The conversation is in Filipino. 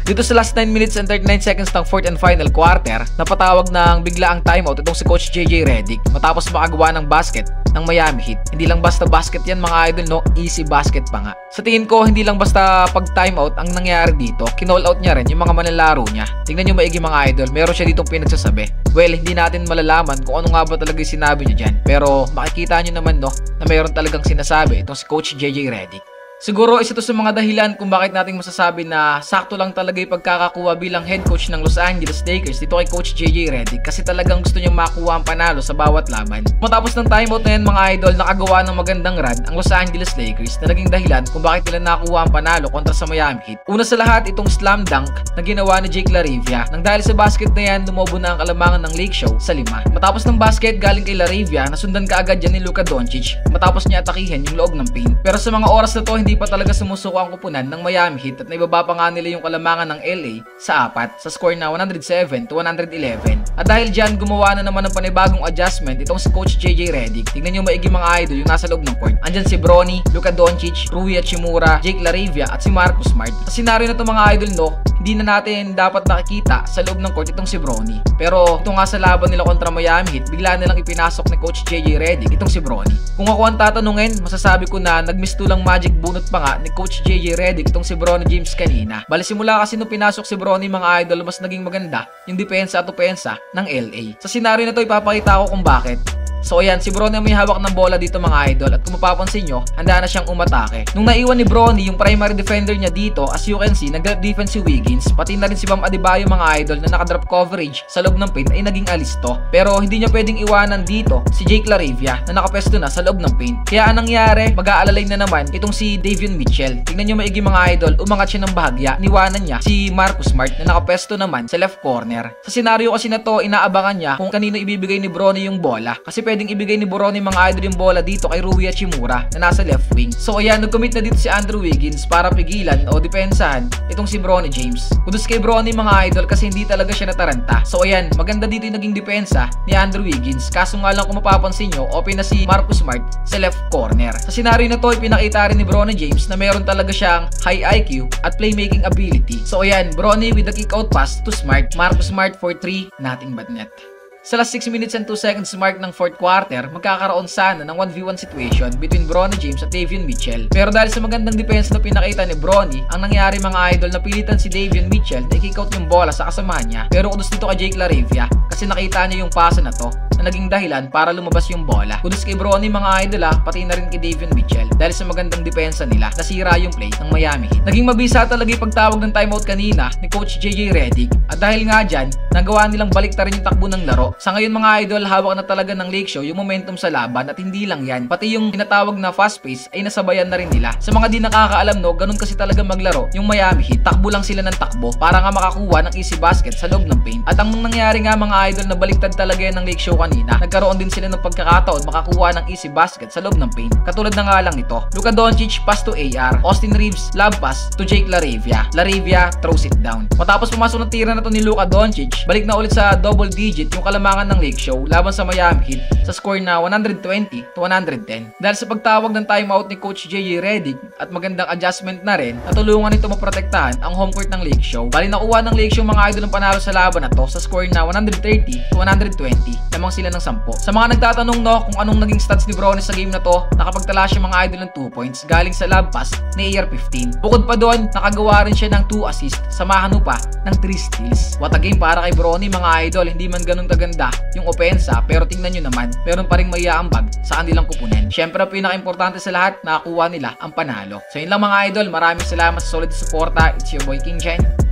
Dito sa last 9 minutes and 39 seconds ng 4th and final quarter, napatawag ng bigla ang timeout itong si Coach JJ Redick matapos makagawa ng basket ng Miami Heat. Hindi lang basta basket yan mga idol, no? Easy basket pa nga. Sa tingin ko, hindi lang basta pag timeout ang nangyari dito, kinall out niya rin yung mga manlalaro niya. Tingnan nyo maigi mga idol, meron siya ditong pinagsasabi. Well, hindi natin malalaman kung ano nga ba talaga yung sinabi niya dyan. Pero makikita nyo naman, no, na meron talagang sinasabi itong si Coach JJ Redick. Siguro isa to sa mga dahilan kung bakit nating masasabi na sakto lang talaga yung pagkakakuha bilang head coach ng Los Angeles Lakers dito kay Coach JJ Redick kasi talagang gusto niyang makuha ang panalo sa bawat laban. Matapos ng timeout na yan mga idol, nakagawa ng magandang run ang Los Angeles Lakers na naging dahilan kung bakit nila nakuha ang panalo kontra sa Miami Heat. Una sa lahat itong slam dunk na ginawa ni Jake LaRavia. Nang dahil sa basket na yan, lumobo na ang kalamangan ng Lake Show sa 5. Matapos ng basket galing kay LaRavia, nasundan kaagad yan ni Luka Doncic matapos niya atakihin yung loob ng paint. Pero sa mga oras na to, hindi pa talaga sumusuko ang kupunan ng Miami Heat at naibaba pa nga nila yung kalamangan ng LA sa 4 sa score na 107-111. At dahil dyan, gumawa na naman ng panibagong adjustment itong si Coach JJ Redick. Tignan nyo maigi mga idol yung nasa loob ng court. Andyan si Bronny, Luka Doncic, Rui Hachimura, Jake LaRavia at si Marcus Smart. Sa senaryo na to mga idol, no, hindi na natin dapat nakikita sa loob ng court itong si Bronny. Pero ito nga sa laban nila kontra Miami Heat, bigla nilang ipinasok ni Coach JJ Redick itong si Bronny. Kung ako ang tatanungin, masasabi ko na nagmistulang magic bunot pa nga ni Coach JJ Redick itong si Bronny James kanina. Bali simula kasi nung pinasok si Bronny mga idol, mas naging maganda yung depensa at opensa ng LA. Sa senaryo na to ipapakita ko kung bakit. So ayan, si Bronny may hawak ng bola dito mga idol at kung mapapansin nyo, handa na siyang umatake. Nung naiwan ni Bronny yung primary defender niya dito, as you can see, nag-drop defense si Wiggins, pati na rin si Bam Adebayo mga idol na naka-drop coverage sa loob ng paint ay naging alisto. Pero hindi niya pwedeng iwanan dito si Jake LaRavia na nakapesto na sa loob ng paint. Kaya anong nangyari, mag-aalalay na naman itong si Davion Mitchell. Tingnan nyo maigi mga idol, umangat siya ng bahagya, niwanan niya si Marcus Smart na nakapesto naman sa left corner. Sa senaryo kasi na to, inaabangan niya kung kanino ibibigay ni Bronny yung bola kasi pwedeng ibigay ni Bronny mga idol yung bola dito kay Rui Hachimura na nasa left wing. So ayan, nag-commit na dito si Andrew Wiggins para pigilan o depensahan itong si Bronny James. Kudos kay Bronny mga idol kasi hindi talaga siya nataranta. So ayan, maganda dito yung naging depensa ni Andrew Wiggins. Kaso nga lang kung mapapansin nyo, open na si Marcus Smart sa left corner. Sa senaryo na to, ipinakita rin ni Bronny James na meron talaga siyang high IQ at playmaking ability. So ayan, Bronny with the kick out pass to Smart. Marcus Smart for 3, nothing but net. Sa last 6 minutes and 2 seconds mark ng 4th quarter, magkakaroon sana ng 1v1 situation between Bronny James at Davion Mitchell. Pero dahil sa magandang defense na pinakita ni Bronny, ang nangyari mga idol, napilitan si Davion Mitchell na i-kick out yung bola sa kasama niya. Pero kudos dito kay Jake LaRavia kasi nakita niya yung pasa na to na naging dahilan para lumabas yung bola. Kudos kay Bronny mga idol pati na rin kay Davion Mitchell dahil sa magandang depensa nila, nasira yung play ng Miami Heat. Naging mabisa talaga yung pagtawag ng timeout kanina ni Coach JJ Redick at dahil nga dyan, nagawa nilang baliktarin yung takbo ng laro. Sa ngayon mga idol, hawak na talaga ng Lake Show yung momentum sa laban at hindi lang yan, pati yung tinatawag na fast pace ay nasabayan na rin nila. Sa mga di nakakaalam no, ganun kasi talaga maglaro yung Miami Heat, takbo lang sila ng takbo para nga makakuha ng easy basket sa loob ng paint. At ang nangyari nga mga idol na baliktad talaga yan ng Lake Show kanina, nagkaroon din sila ng pagkakataon makakuha ng easy basket sa loob ng paint. Katulad na nga lang ito, Luka Doncic pass to AR, Austin Reeves lob pass to Jake LaRavia. LaRavia throws it down. Matapos pumasok ng tira na to ni Luka Doncic, balik na ulit sa double digit yung kalamangan ng Lake Show laban sa Miami Heat sa score na 120-110. Dahil sa pagtawag ng timeout ni Coach JJ Redick at magandang adjustment na rin, natulungan nito maprotektahan ang home court ng Lake Show. Bali nakuha ng Lake Show mga idol ng panalo sa laban na to sa score na 130-120, lamang sila ng 10. Sa mga nagtatanong no kung anong naging stats ni Bronny sa game na to, nakapagtala siya mga idol ng 2 points galing sa lob pass ni AR-15. Bukod pa doon, nakagawa rin siya ng 2 assists, samahan mo pa ng 3 steals. What a game para kay Bronny mga idol, hindi man ganun kaganda yung opensa, pero tingnan nyo naman, meron pa rin maiaambag sa kanilang kupunan. Syempre, ang pinaka-importante sa lahat, nakakuha nila ang panalo. So yun lang mga idol, maraming salamat sa solid suporta. It's your boy King Jen.